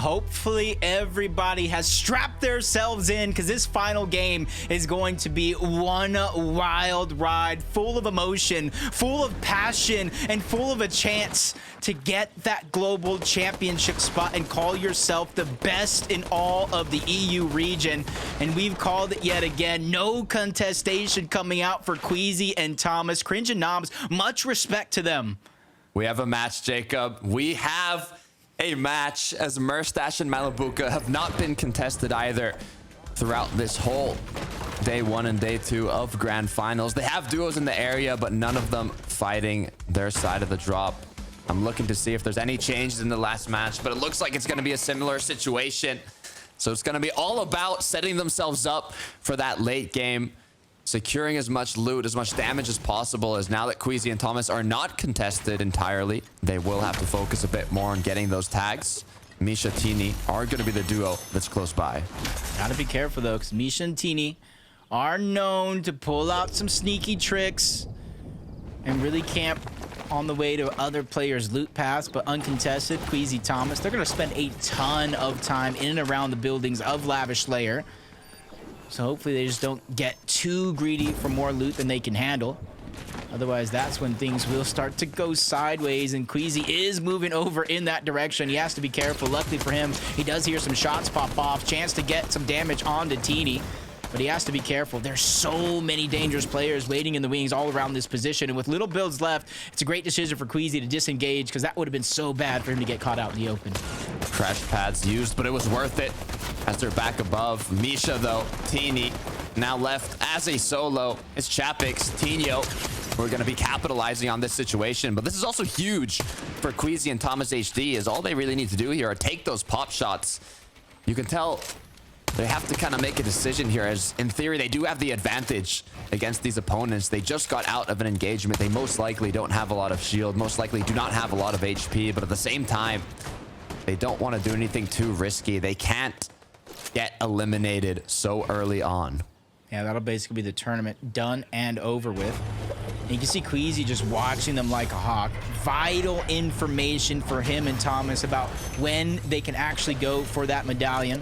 hopefully everybody has strapped themselves in, because this final game is going to be one wild ride, full of emotion, full of passion, and full of a chance to get that global championship spot and call yourself the best in all of the EU region. And we've called it yet again. No contestation coming out for Queasy and Thomas. Cringe and Noms, much respect to them. We have a match, Jacob. We have a match, as Merstash and Malabuka have not been contested either throughout this whole day 1 and day 2 of grand finals. They have duos in the area, but none of them fighting their side of the drop. I'm looking to see if there's any changes in the last match, but it looks like it's going to be a similar situation. So it's going to be all about setting themselves up for that late game, securing as much loot, as much damage as possible, as now that Queasy and Thomas are not contested entirely, they will have to focus a bit more on getting those tags. Misha, Tini are going to be the duo that's close by. Gotta be careful though, because Misha and Tini are known to pull out some sneaky tricks and really camp on the way to other players' loot paths, but uncontested, Queasy, Thomas, they're going to spend a ton of time in and around the buildings of Lavish Lair. So hopefully they just don't get too greedy for more loot than they can handle. Otherwise, that's when things will start to go sideways, and Queasy is moving over in that direction. He has to be careful. Luckily for him, he does hear some shots pop off. Chance to get some damage onto Teeny, but he has to be careful. There's so many dangerous players waiting in the wings all around this position, and with little builds left, it's a great decision for Queasy to disengage, because that would have been so bad for him to get caught out in the open. Crash pads used, but it was worth it as they're back above. Misha, though, Teeny, now left as a solo. It's Chapix, Tino. We're going to be capitalizing on this situation, but this is also huge for Queasy and Thomas HD, as all they really need to do here are take those pop shots. You can tell they have to kind of make a decision here, as in theory they do have the advantage against these opponents. They just got out of an engagement. They most likely don't have a lot of shield, most likely do not have a lot of HP, but at the same time, they don't want to do anything too risky. They can't get eliminated so early on. Yeah, that'll basically be the tournament done and over with. And you can see Queasy just watching them like a hawk. Vital information for him and Thomas about when they can actually go for that medallion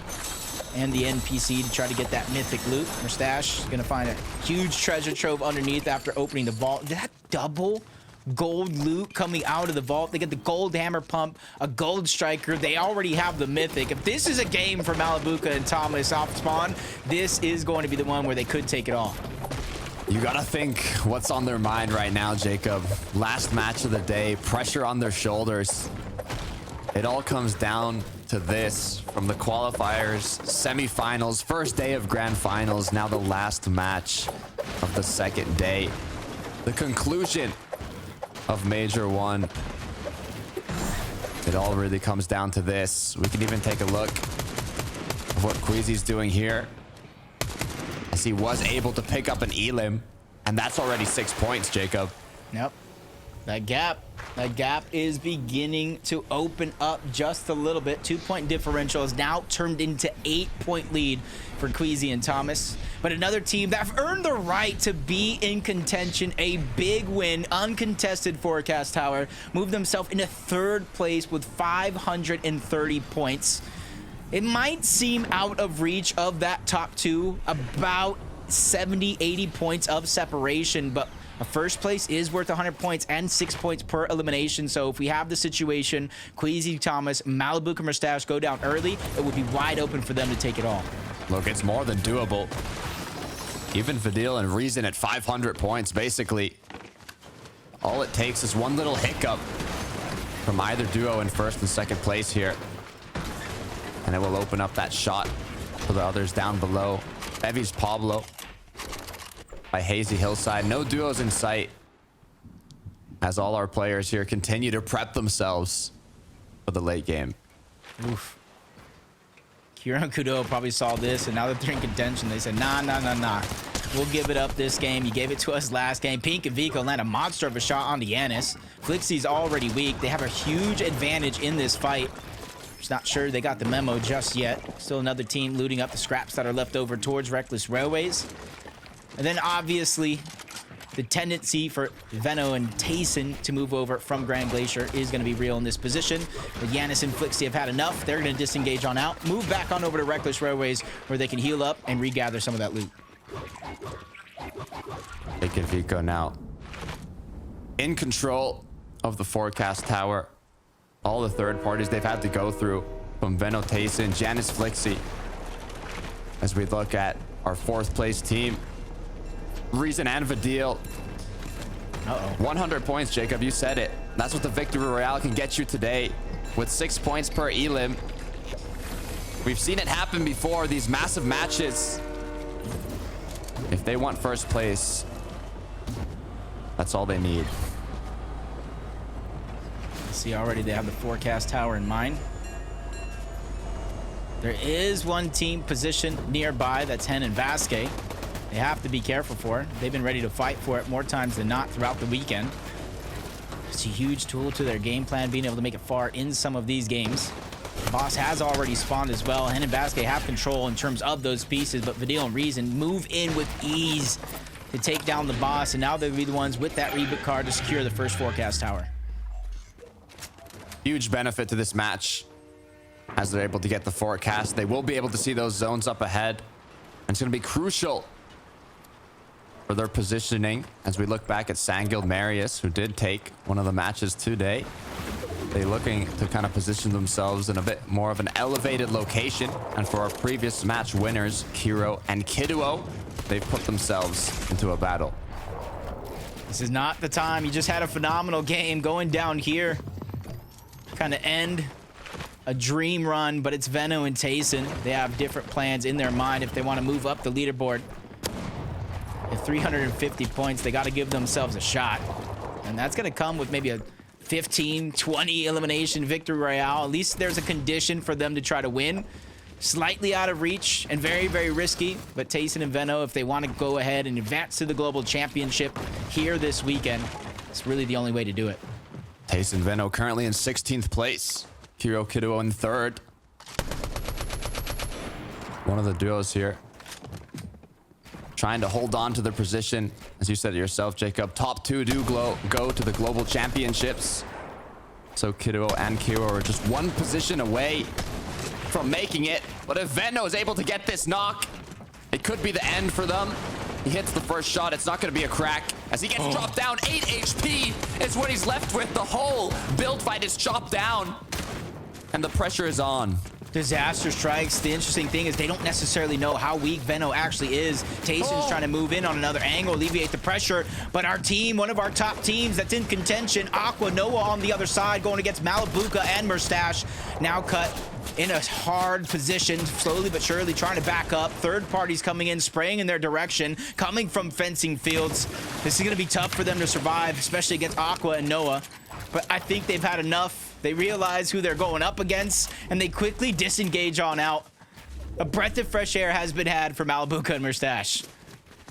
and the NPC to try to get that mythic loot. Merstash is going to find a huge treasure trove underneath after opening the vault. That double gold loot coming out of the vault. They get the gold hammer pump, a gold striker. They already have the mythic. If this is a game for Malabuka and Thomas off spawn, this is going to be the one where they could take it all. You gotta think what's on their mind right now, Jacob. Last match of the day, pressure on their shoulders. It all comes down to this from the qualifiers, semifinals, first day of grand finals, now the last match of the second day. The conclusion of Major 1. It all really comes down to this. We can even take a look at what Queasy's doing here, as he was able to pick up an Elim, and that's already 6 points, Jacob. Yep. That gap is beginning to open up just a little bit. 2-point differential is now turned into 8-point lead for Queasy and Thomas. But another team that have earned the right to be in contention, a big win, uncontested Forecast Tower, moved themselves into 3rd place with 530 points. It might seem out of reach of that top 2, about 70, 80 points of separation, but a first place is worth 100 points and 6 points per elimination. So if we have the situation, Queasy, Thomas, Malabuka, and Merstash go down early, it would be wide open for them to take it all. Look, it's more than doable. Even Fadil and Reason at 500 points, basically. All it takes is one little hiccup from either duo in 1st and 2nd place here, and it will open up that shot for the others down below. Bevy's Pablo by Hazy Hillside. No duos in sight, as all our players here continue to prep themselves for the late game. Oof. Kieran Kudo probably saw this, and now that they're in contention, they said, nah. We'll give it up this game. You gave it to us last game. Pink and Vico land a monster of a shot on Yanis. Flixie's already weak. They have a huge advantage in this fight. Just not sure they got the memo just yet. Still another team looting up the scraps that are left over towards Reckless Railways. And then obviously, the tendency for Veno and Tayson to move over from Grand Glacier is going to be real in this position. But Yanis and Flixie have had enough. They're going to disengage on out, move back on over to Reckless Railways where they can heal up and regather some of that loot. Taking Vico now in control of the forecast tower. All the third parties they've had to go through, from Veno, Tayson, Janice, Flixie. As we look at our 4th place team, Reason and Vidil. 100 points, Jacob, you said it. That's what the Victory Royale can get you today, with 6 points per elim. We've seen it happen before, these massive matches. If they want first place, that's all they need. See, already they have the forecast tower in mind. There is one team positioned nearby, that's Hen and Vasquez. They have to be careful for it. They've been ready to fight for it more times than not throughout the weekend. It's a huge tool to their game plan, being able to make it far in some of these games. Boss has already spawned as well. Hen and Vasquez have control in terms of those pieces, but Vidil and Reason move in with ease to take down the boss, and now they'll be the ones with that reboot card to secure the first forecast tower. Huge benefit to this match. As they're able to get the forecast, they will be able to see those zones up ahead. And it's going to be crucial for their positioning as we look back at Sangil Marius, who did take one of the matches today. They're looking to kind of position themselves in a bit more of an elevated location. And for our previous match winners, Kiro and Kiduo, they've put themselves into a battle. This is not the time. You just had a phenomenal game going down here. Kind of end a dream run, but it's Veno and Tayson. They have different plans in their mind if they want to move up the leaderboard. At 350 points, they got to give themselves a shot. And that's going to come with maybe a 15, 20 elimination victory royale. At least there's a condition for them to try to win. Slightly out of reach and very, very risky. But Tayson and Veno, if they want to go ahead and advance to the global championship here this weekend, it's really the only way to do it. Tayson Veno currently in 16th place. Kiro Kiduo in 3rd. One of the duos here trying to hold on to their position. As you said it yourself, Jacob, top 2 do go to the global championships. So Kiduo and Kiro are just one position away from making it. But if Veno is able to get this knock, it could be the end for them. He hits the first shot. It's not going to be a crack. As he gets dropped down, 8 HP is what he's left with. The whole build fight is chopped down. And the pressure is on. Disaster strikes. The interesting thing is they don't necessarily know how weak Veno actually is. Tayson's trying to move in on another angle, alleviate the pressure. But our team, one of our top teams that's in contention, Aqua Noah on the other side, going against Malabuka and Mustache, now cut in a hard position, slowly but surely trying to back up. Third parties coming in, spraying in their direction, coming from fencing fields. This is going to be tough for them to survive, especially against Aqua and Noah. But I think they've had enough. They realize who they're going up against, and they quickly disengage on out. A breath of fresh air has been had for Malabuka and Mustache.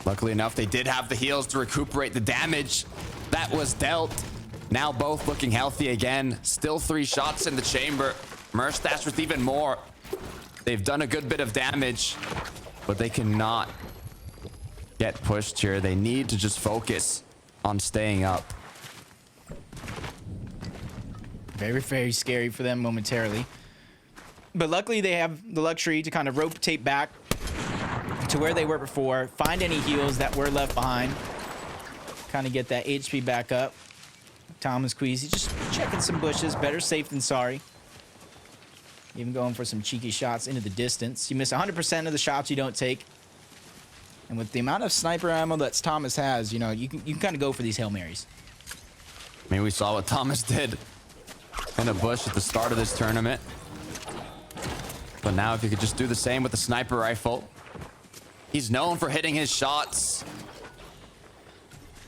Luckily enough, they did have the heals to recuperate the damage that was dealt. Now both looking healthy again. Still 3 shots in the chamber. Mustache with even more. They've done a good bit of damage, but they cannot get pushed here. They need to just focus on staying up. Very, very scary for them momentarily. But luckily they have the luxury to kind of rotate back to where they were before, find any heals that were left behind, kind of get that HP back up. Thomas Queasy just checking some bushes, better safe than sorry. Even going for some cheeky shots into the distance. You miss 100% of the shots you don't take. And with the amount of sniper ammo that Thomas has, you know, you can kind of go for these Hail Marys. I mean, we saw what Thomas did in a bush at the start of this tournament. But now if you could just do the same with the sniper rifle. He's known for hitting his shots.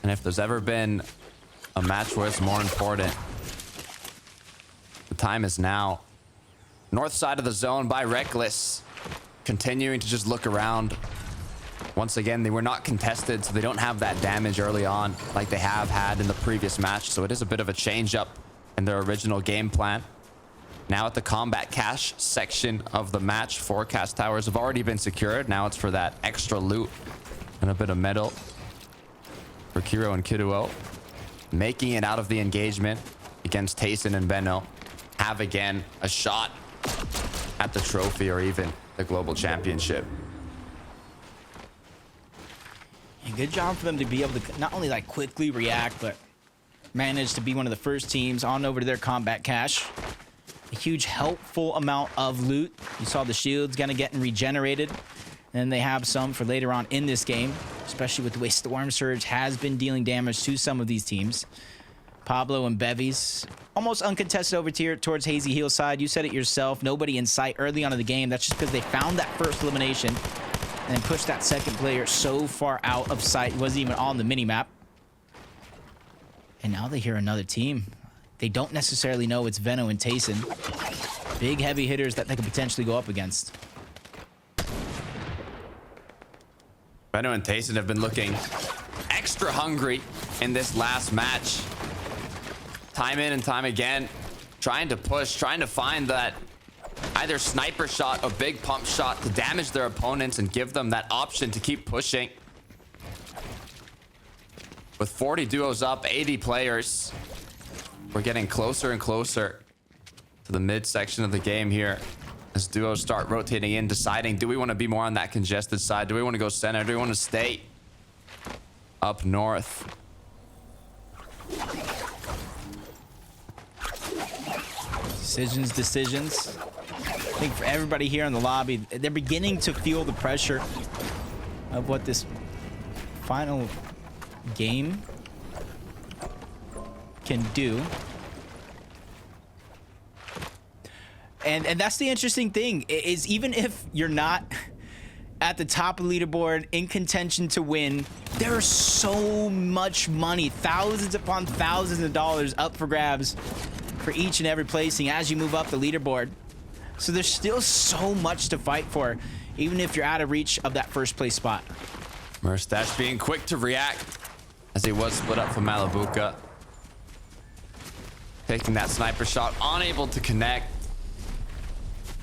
And if there's ever been a match where it's more important, the time is now. North side of the zone by Reckless. Continuing to just look around. Once again, they were not contested, so they don't have that damage early on like they have had in the previous match. So it is a bit of a change up in their original game plan. Now at the combat cache section of the match, forecast towers have already been secured. Now it's for that extra loot and a bit of metal. for Kiro and Kiduo. Making it out of the engagement against Tayson and Benno. Have again a shot at the trophy or even the global championship. And good job for them to be able to not only like quickly react, but manage to be one of the first teams on over to their combat cache. A huge helpful amount of loot. You saw the shields gonna getting regenerated. And they have some for later on in this game, especially with the way Storm Surge has been dealing damage to some of these teams. Pablo and Bevies, almost uncontested over here towards Hazy Heel side. You said it yourself, nobody in sight early on in the game. That's just because they found that first elimination and pushed that second player so far out of sight. It wasn't even on the minimap. And now they hear another team. They don't necessarily know it's Venno and Tayson. Big heavy hitters that they could potentially go up against. Benno and Tayson have been looking extra hungry in this last match. Time in and time again, trying to push, trying to find that either sniper shot or big pump shot to damage their opponents and give them that option to keep pushing. With 40 duos up, 80 players, we're getting closer and closer to the midsection of the game here. As duos start rotating in, deciding, do we want to be more on that congested side? Do we want to go center? Do we want to stay up north? Decisions. I think for everybody here in the lobby, they're beginning to feel the pressure of what this final game can do. And that's the interesting thing, is even if you're not at the top of the leaderboard in contention to win, there's so much money, thousands upon thousands of dollars up for grabs for each and every placing as you move up the leaderboard. So there's still so much to fight for, even if you're out of reach of that first place spot. Merstash being quick to react as he was split up from Malabuka. Taking that sniper shot, unable to connect.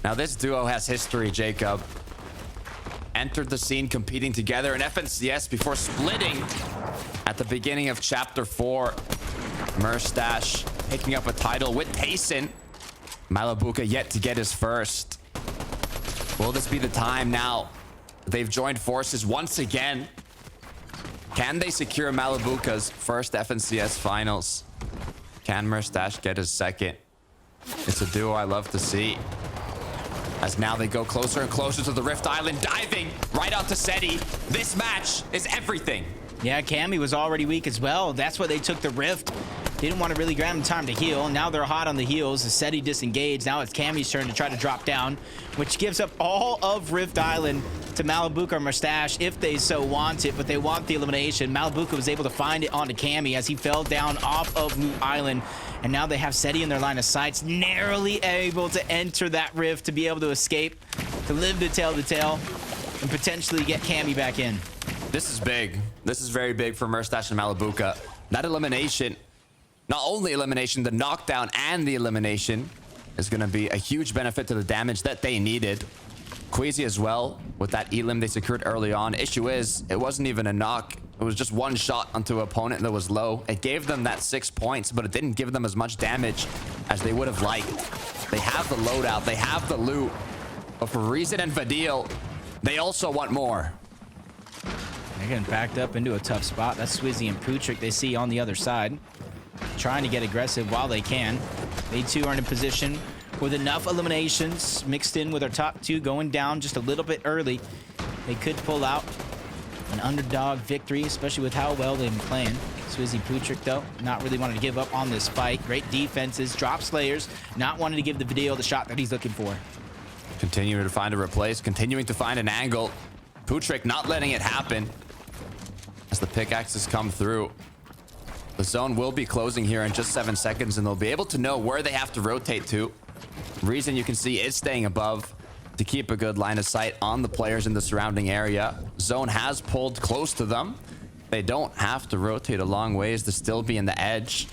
Now this duo has history, Jacob. Entered the scene competing together in FNCS before splitting at the beginning of Chapter 4. Merstash picking up a title with Tayson. Malabuka yet to get his first. Will this be the time now? They've joined forces once again. Can they secure Malabuka's first FNCS finals? Can Merstash get his second? It's a duo I love to see. As now they go closer and closer to the Rift Island, diving right onto Seyyto. This match is everything. Yeah, Cammy was already weak as well. That's why they took the Rift. Didn't want to really grab him time to heal. Now they're hot on the heels. The Seyyto disengaged. Now it's Cammy's turn to try to drop down, which gives up all of Rift Island to Malabuka or Merstash if they so want it, but they want the elimination. Malabuka was able to find it onto Cammy as he fell down off of Loot Island. And now they have Seyyto in their line of sights, narrowly able to enter that rift to be able to escape, to live to tell the tale, and potentially get Cammy back in. This is big. This is very big for Merstash and Malabuka. That elimination, not only elimination, the knockdown and the elimination is going to be a huge benefit to the damage that they needed. Queasy as well with that elim they secured early on. Issue is, it wasn't even a knock. It was just one shot onto an opponent that was low. It gave them that 6 points, but it didn't give them as much damage as they would have liked. They have the loadout, they have the loot, but for Reason and Vadil, they also want more. They're getting backed up into a tough spot. That's Swizzy and Putrick they see on the other side, trying to get aggressive while they can. They too are in a position with enough eliminations mixed in with our top two going down just a little bit early. They could pull out an underdog victory, especially with how well they've been playing. Swizzy Putrick, though, not really wanting to give up on this fight. Great defenses, drop slayers, not wanting to give the video the shot that he's looking for. Continuing to find a replace, continuing to find an angle. Putrick not letting it happen as the pickaxes come through. The zone will be closing here in just 7 seconds, and they'll be able to know where they have to rotate to. Reason you can see is staying above to keep a good line of sight on the players in the surrounding area. Zone has pulled close to them. They don't have to rotate a long ways to still be in the edge,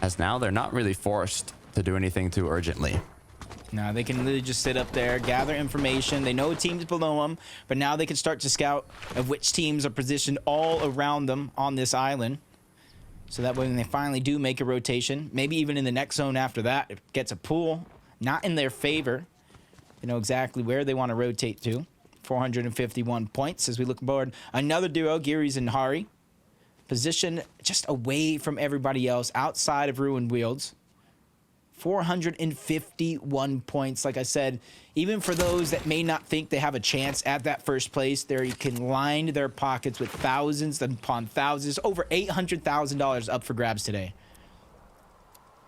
as now they're not really forced to do anything too urgently. No, they can literally just sit up there, gather information. They know teams below them, but now they can start to scout of which teams are positioned all around them on this island. So that way when they finally do make a rotation, maybe even in the next zone after that, it gets a pull, not in their favor. They know exactly where they want to rotate to. 451 points as we look aboard. Another duo, Geary's and Hari. Position just away from everybody else outside of Ruined Wields. 451 points. Like I said, even for those that may not think they have a chance at that first place, they can line their pockets with thousands upon thousands. Over $800,000 up for grabs today.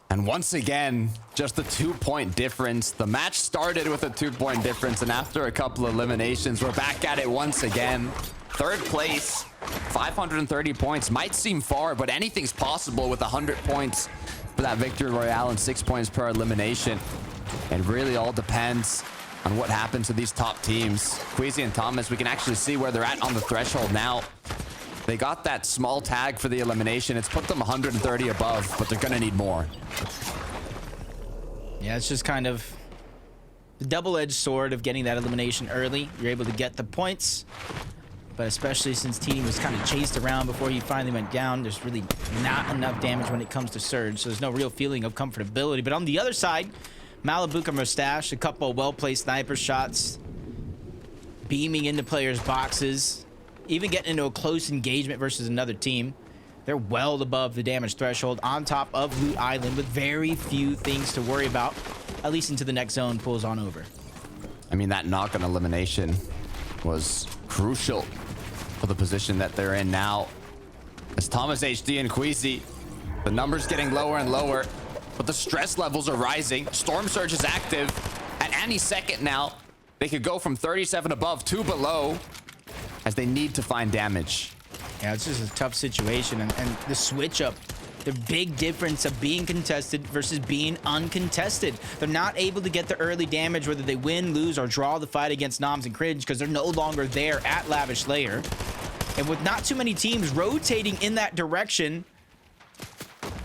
And once again, just a 2-point difference. The match started with a 2-point difference, and after a couple eliminations, we're back at it once again. Third place, 530 points. Might seem far, but anything's possible with 100 points for that victory royale and 6 points per elimination. It really all depends on what happens to these top teams. Queasy and Thomas, we can actually see where they're at on the threshold now. They got that small tag for the elimination. It's put them 130 above, but they're gonna need more. Yeah, it's just kind of the double-edged sword of getting that elimination early. You're able to get the points, but especially since Teeny was kind of chased around before he finally went down, there's really not enough damage when it comes to Surge, so there's no real feeling of comfortability. But on the other side, Malabuka Mustache, a couple of well-placed sniper shots, beaming into players' boxes, even getting into a close engagement versus another team. They're well above the damage threshold on top of Loot Island with very few things to worry about, at least into the next zone pulls on over. I mean, that knock-on elimination was crucial for the position that they're in now. As Thomas HD and Queasy, the numbers getting lower and lower, but the stress levels are rising. Storm Surge is active. At any second now, they could go from 37 above to below, as they need to find damage. Yeah, it's just a tough situation, and the switch up, the big difference of being contested versus being uncontested. They're not able to get the early damage, whether they win, lose, or draw the fight against Noms and Cringe, because they're no longer there at Lavish Lair. And with not too many teams rotating in that direction,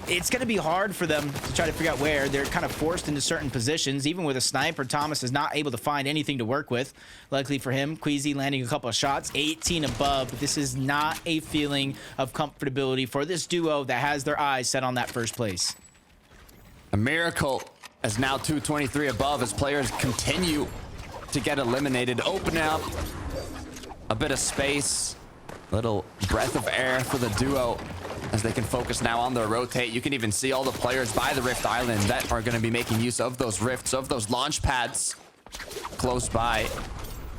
it's going to be hard for them to try to figure out where. They're kind of forced into certain positions. Even with a sniper, Thomas is not able to find anything to work with. Luckily for him, Queasy landing a couple of shots, 18 above. But this is not a feeling of comfortability for this duo that has their eyes set on that first place. A miracle as now 223 above as players continue to get eliminated. Open up a bit of space, a little breath of air for the duo as they can focus now on their rotate. You can even see all the players by the Rift Island that are going to be making use of those rifts, of those launch pads close by.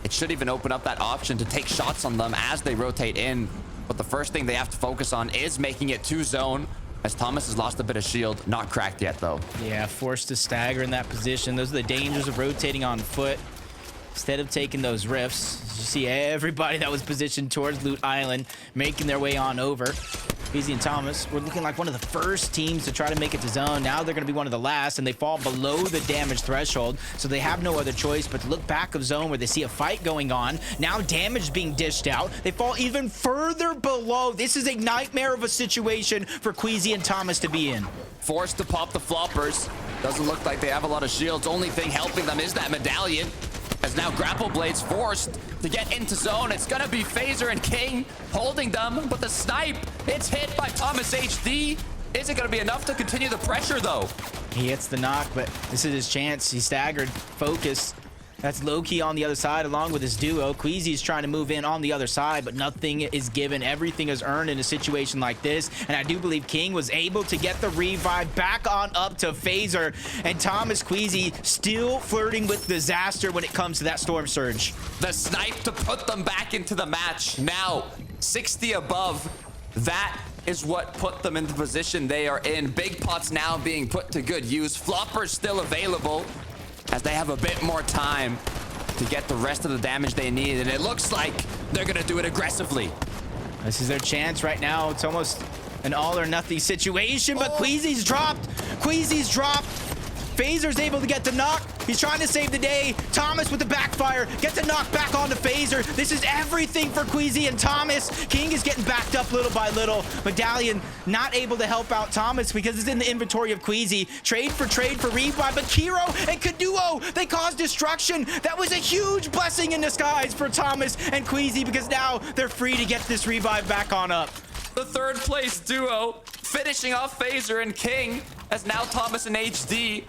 It should even open up that option to take shots on them as they rotate in. But the first thing they have to focus on is making it to zone, as Thomas has lost a bit of shield. Not cracked yet, though. Yeah, forced to stagger in that position. Those are the dangers of rotating on foot. Instead of taking those rifts, you see everybody that was positioned towards Loot Island making their way on over. Queasy and Thomas were looking like one of the first teams to try to make it to zone. Now they're going to be one of the last, and they fall below the damage threshold, so they have no other choice but to look back of zone where they see a fight going on. Now damage being dished out. They fall even further below. This is a nightmare of a situation for Queasy and Thomas to be in. Forced to pop the floppers. Doesn't look like they have a lot of shields. Only thing helping them is that medallion. As now Grapple Blade's forced to get into zone. It's gonna be Phaser and King holding them, but the snipe, it's hit by Thomas HD. Is it gonna be enough to continue the pressure though? He hits the knock, but this is his chance. He's staggered, focused. That's low-key on the other side along with his duo. Queasy's trying to move in on the other side, but nothing is given. Everything is earned in a situation like this. And I do believe King was able to get the revive back on up to Phaser. And Thomas Queasy still flirting with disaster when it comes to that Storm Surge. The snipe to put them back into the match. Now, 60 above. That is what put them in the position they are in. Big pots now being put to good use. Floppers still available, as they have a bit more time to get the rest of the damage they need. And it looks like they're going to do it aggressively. This is their chance right now. It's almost an all or nothing situation, but Queasy's dropped. Queasy's dropped. Phaser's able to get the knock. He's trying to save the day. Thomas with the backfire. Gets a knock back onto Phaser. This is everything for Queasy and Thomas. King is getting backed up little by little. Medallion not able to help out Thomas because it's in the inventory of Queasy. Trade for revive, but Kiro and Kaduo, they cause destruction. That was a huge blessing in disguise for Thomas and Queasy because now they're free to get this revive back on up. The third place duo finishing off Phaser and King, as now Thomas and HD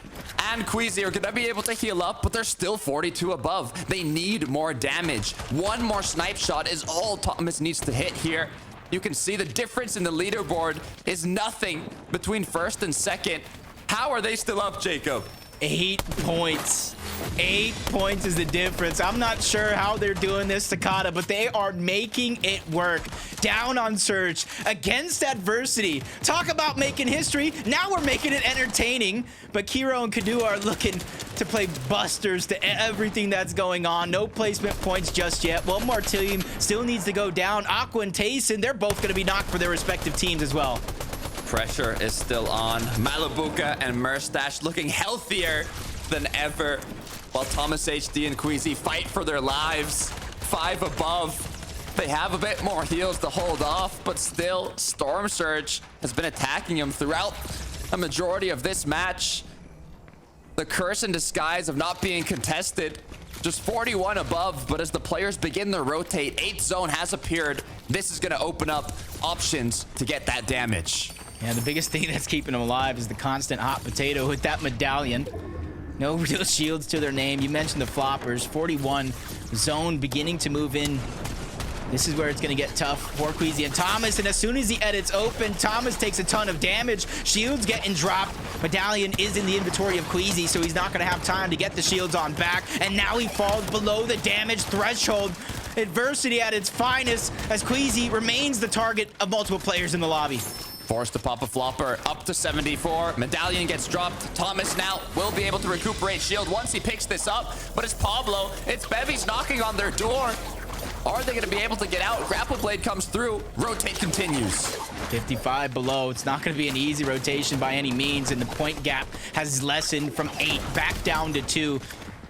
and Queasy are gonna be able to heal up, but they're still 42 above. They need more damage. One more snipe shot is all Thomas needs to hit here. You can see the difference in the leaderboard is nothing between first and second. How are they still up, Jacob? 8 points. 8 points is the difference. I'm not sure how they're doing this, Takata, but they are making it work. Down on Surge against adversity. Talk about making history. Now we're making it entertaining. But Kiro and Kaduo are looking to play busters to everything that's going on. No placement points just yet. One more team still needs to go down. Aqua and Tayson, they're both going to be knocked for their respective teams as well. Pressure is still on. Malabuka and Merstash looking healthier than ever, while Thomas HD and Queasy fight for their lives. 5 above. They have a bit more heals to hold off, but still, Storm Surge has been attacking him throughout a majority of this match. The curse in disguise of not being contested. Just 41 above, but as the players begin to rotate, 8th zone has appeared. This is going to open up options to get that damage. Yeah, the biggest thing that's keeping them alive is the constant hot potato with that medallion. No real shields to their name. You mentioned the floppers. 41 zone beginning to move in. This is where it's going to get tough for Queasy and Thomas. And as soon as the edit's open, Thomas takes a ton of damage. Shields getting dropped. Medallion is in the inventory of Queasy, so he's not going to have time to get the shields on back. And now he falls below the damage threshold. Adversity at its finest as Queasy remains the target of multiple players in the lobby. Forced to pop a flopper up to 74. Medallion gets dropped. Thomas now will be able to recuperate shield once he picks this up. But it's Pablo. It's Bevies knocking on their door. Are they going to be able to get out? Grapple Blade comes through. Rotate continues. 55 below. It's not going to be an easy rotation by any means. And the point gap has lessened from 8 back down to 2.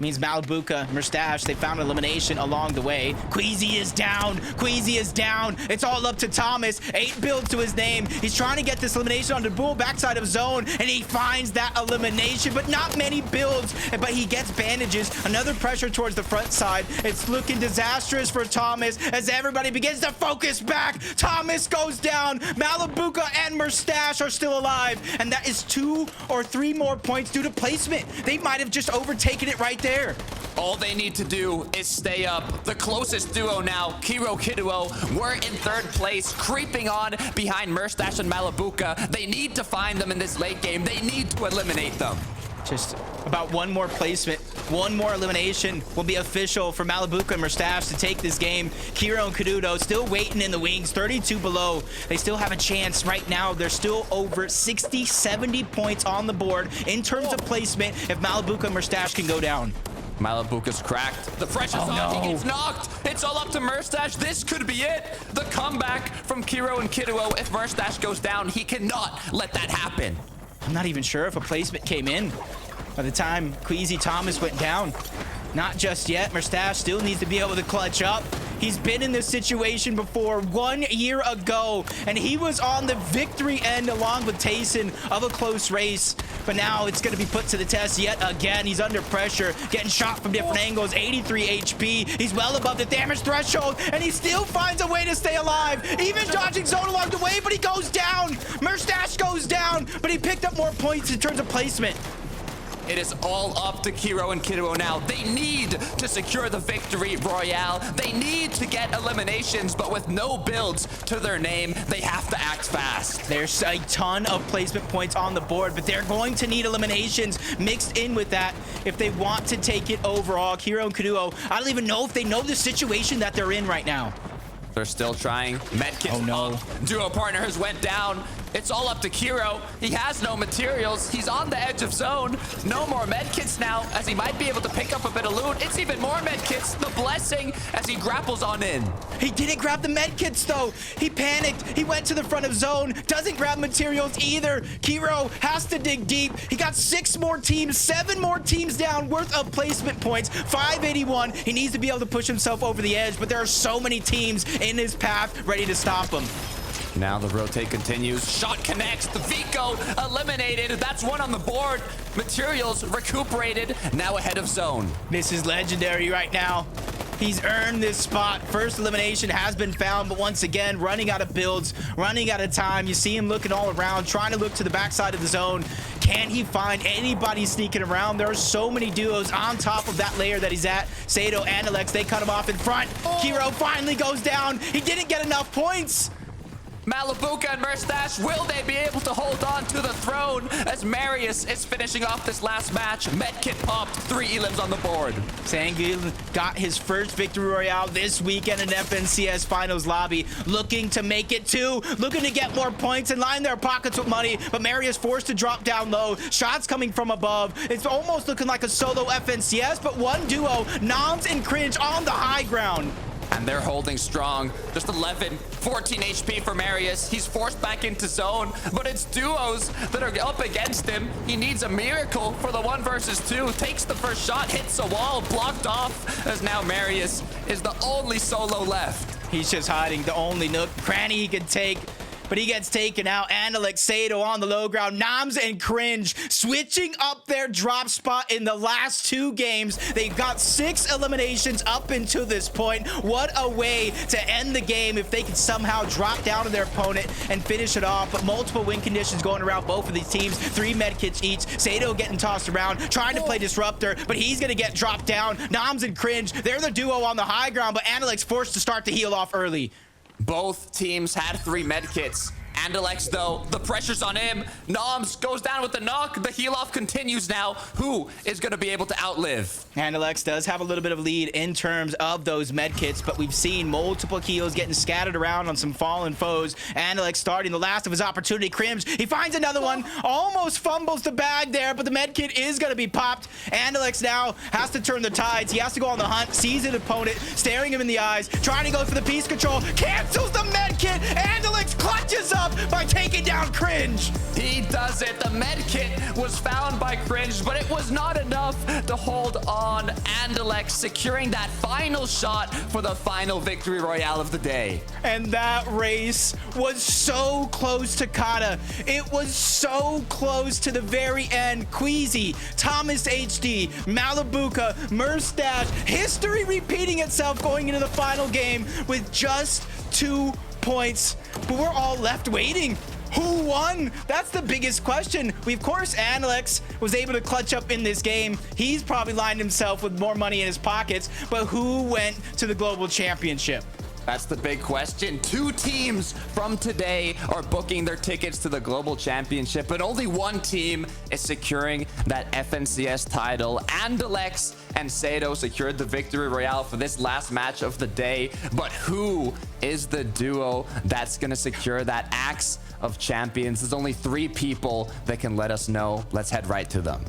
Means Malabuka, Merstash, they found elimination along the way. Queasy is down. Queasy is down. It's all up to Thomas. 8 builds to his name. He's trying to get this elimination on the bull backside of zone, and he finds that elimination, but not many builds. But he gets bandages. Another pressure towards the front side. It's looking disastrous for Thomas as everybody begins to focus back. Thomas goes down. Malabuka and Merstash are still alive, and that is 2 or 3 more points due to placement. They might have just overtaken it right there. All they need to do is stay up. The closest duo now, Kiro Kiduo, were in 3rd place, creeping on behind Merstash and Malabuka. They need to find them in this late game. They need to eliminate them. Just about 1 more placement, 1 more elimination will be official for Malabuka and Merstash to take this game. Kiro and Kaduo still waiting in the wings, 32 below. They still have a chance right now. They're still over 60, 70 points on the board in terms of placement if Malabuka and Merstash can go down. Malabuka's cracked. The fresh is on. He gets knocked. It's all up to Merstash. This could be it. The comeback from Kiro and Kiduo. If Merstash goes down, he cannot let that happen. I'm not even sure if a placement came in by the time Queasy Thomas went down. Not just yet. Merstash still needs to be able to clutch up. He's been in this situation before 1 year ago, and he was on the victory end along with Tayson of a close race. But now it's going to be put to the test yet again. He's under pressure, getting shot from different angles, 83 HP. He's well above the damage threshold, and he still finds a way to stay alive. Even dodging zone along the way, but he goes down. Merstash goes down, but he picked up more points in terms of placement. It is all up to Kiro and Kiduo now. They need to secure the victory royale. They need to get eliminations, but with no builds to their name, they have to act fast. There's a ton of placement points on the board, but they're going to need eliminations mixed in with that if they want to take it overall. Kiro and Kaduo, I don't even know if they know the situation that they're in right now. They're still trying. Medkit. Oh no. Duo partner has went down. It's all up to Kiro. He has no materials. He's on the edge of zone. No more medkits now, as he might be able to pick up a bit of loot. It's even more medkits. The blessing as he grapples on in. He didn't grab the medkits though. He panicked. He went to the front of zone. Doesn't grab materials either. Kiro has to dig deep. He got 6 more teams, 7 more teams down worth of placement points. 581. He needs to be able to push himself over the edge, but there are so many teams in his path ready to stop him. Now the rotate continues. Shot connects. The Vico eliminated. That's one on the board. Materials recuperated. Now ahead of zone. This is legendary right now. He's earned this spot. First elimination has been found, but once again, running out of builds, running out of time. You see him looking all around, trying to look to the backside of the zone. Can he find anybody sneaking around? There are so many duos on top of that layer that he's at. Seyyto, Andilex, they cut him off in front. Kiro finally goes down. He didn't get enough points. Malibuka and Merstash, will they be able to hold on to the throne as Marius is finishing off this last match? Medkit popped, 3 elims on the board. Sangil got his first victory royale this weekend in FNCS Finals lobby, looking to make it 2, looking to get more points and line their pockets with money, but Marius forced to drop down low. Shots coming from above. It's almost looking like a solo FNCS, but one duo, Noms and Cringe on the high ground. And they're holding strong. Just 11, 14 HP for Marius. He's forced back into zone, but it's duos that are up against him. He needs a miracle for the 1 versus 2. Takes the first shot, hits a wall, blocked off, as now Marius is the only solo left. He's just hiding, the only nook, cranny he can take. But he gets taken out. Andilex, Seyyto on the low ground. Noms and Cringe switching up their drop spot in the last 2 games. They've got 6 eliminations up until this point. What a way to end the game if they could somehow drop down to their opponent and finish it off. But multiple win conditions going around both of these teams. 3 medkits each. Seyyto getting tossed around, trying to play Disruptor, but he's going to get dropped down. Noms and Cringe, they're the duo on the high ground, but Andilex forced to start to heal off early. Both teams had 3 medkits. Andilex, though, the pressure's on him. Noms goes down with the knock. The heal-off continues now. Who is going to be able to outlive? Andilex does have a little bit of lead in terms of those medkits, but we've seen multiple heals getting scattered around on some fallen foes. Andilex starting the last of his opportunity. Crimms, he finds another one. Almost fumbles the bag there, but the medkit is going to be popped. Andilex now has to turn the tides. He has to go on the hunt, sees an opponent, staring him in the eyes, trying to go for the piece control. Cancels the medkit. Andilex clutches up by taking down Cringe. He does it. The medkit was found by Cringe, but it was not enough to hold on. Andilex securing that final shot for the final victory royale of the day. And that race was so close to Kata. It was so close to the very end. Queasy, Thomas HD, Malibuka, Merstash, history repeating itself going into the final game with just 2 points, but we're all left waiting. Who won? That's the biggest question. Of course, Andilex was able to clutch up in this game. He's probably lined himself with more money in his pockets, but who went to the global championship? That's the big question. 2 teams from today are booking their tickets to the Global Championship, but only 1 team is securing that FNCS title. Andilex and Seyyto secured the victory royale for this last match of the day, but who is the duo that's going to secure that Axe of Champions? There's only 3 people that can let us know. Let's head right to them.